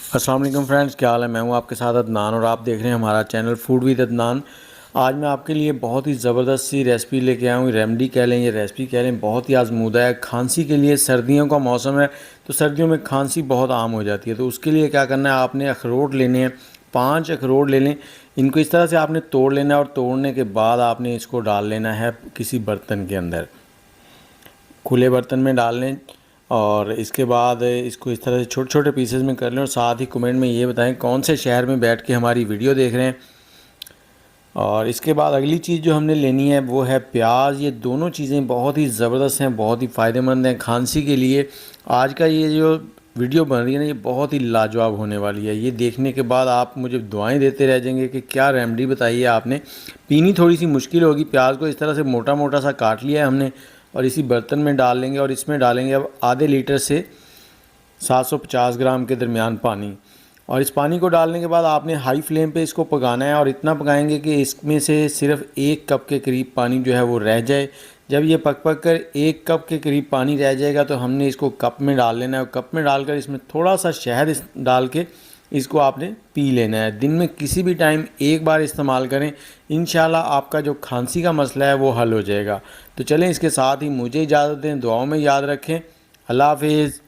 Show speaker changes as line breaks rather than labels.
अस्सलाम वालेकुम फ्रेंड्स, क्या हाल है। मैं हूं आपके साथ अदनान और आप देख रहे हैं हमारा चैनल फूड विद अदनान। आज मैं आपके लिए बहुत ही ज़बरदस्त सी रेसिपी लेके आया हूँ। रेमेडी कह लें या रेसिपी कह लें, बहुत ही आजमूदा है। खांसी के लिए, सर्दियों का मौसम है तो सर्दियों में खांसी बहुत आम हो जाती है। तो उसके लिए क्या करना है, आपने अखरोट लेने हैं। 5 अखरोट ले लें। इनको इस तरह से आपने तोड़ लेना है और तोड़ने के बाद आपने इसको डाल लेना है किसी बर्तन के अंदर, खुले बर्तन में डाल लें। और इसके बाद इसको इस तरह से छोटे छोटे पीसेस में कर लें और साथ ही कमेंट में ये बताएं कौन से शहर में बैठ के हमारी वीडियो देख रहे हैं। और इसके बाद अगली चीज़ जो हमने लेनी है वो है प्याज। ये दोनों चीज़ें बहुत ही ज़बरदस्त हैं, बहुत ही फ़ायदेमंद हैं खांसी के लिए। आज का ये जो वीडियो बन रही है ना, ये बहुत ही लाजवाब होने वाली है। ये देखने के बाद आप मुझे दुआएं देते रह जाएंगे कि क्या रेमेडी बताई है आपने। पीनी थोड़ी सी मुश्किल होगी। प्याज को इस तरह से मोटा मोटा सा काट लिया है हमने और इसी बर्तन में डाल लेंगे और इसमें डालेंगे अब आधे लीटर से 750 ग्राम के दरमियान पानी। और इस पानी को डालने के बाद आपने हाई फ्लेम पे इसको पकाना है और इतना पकाएंगे कि इसमें से सिर्फ 1 कप के करीब पानी जो है वो रह जाए। जब ये पक पक कर 1 कप के करीब पानी रह जाएगा तो हमने इसको कप में डाल लेना है और कप में डालकर इसमें थोड़ा सा शहद डाल के इसको आपने पी लेना है। दिन में किसी भी टाइम एक बार इस्तेमाल करें, इंशाल्लाह आपका जो खांसी का मसला है वो हल हो जाएगा। तो चलें, इसके साथ ही मुझे इजाज़त दें। दुआओं में याद रखें। अल्लाह हाफिज़।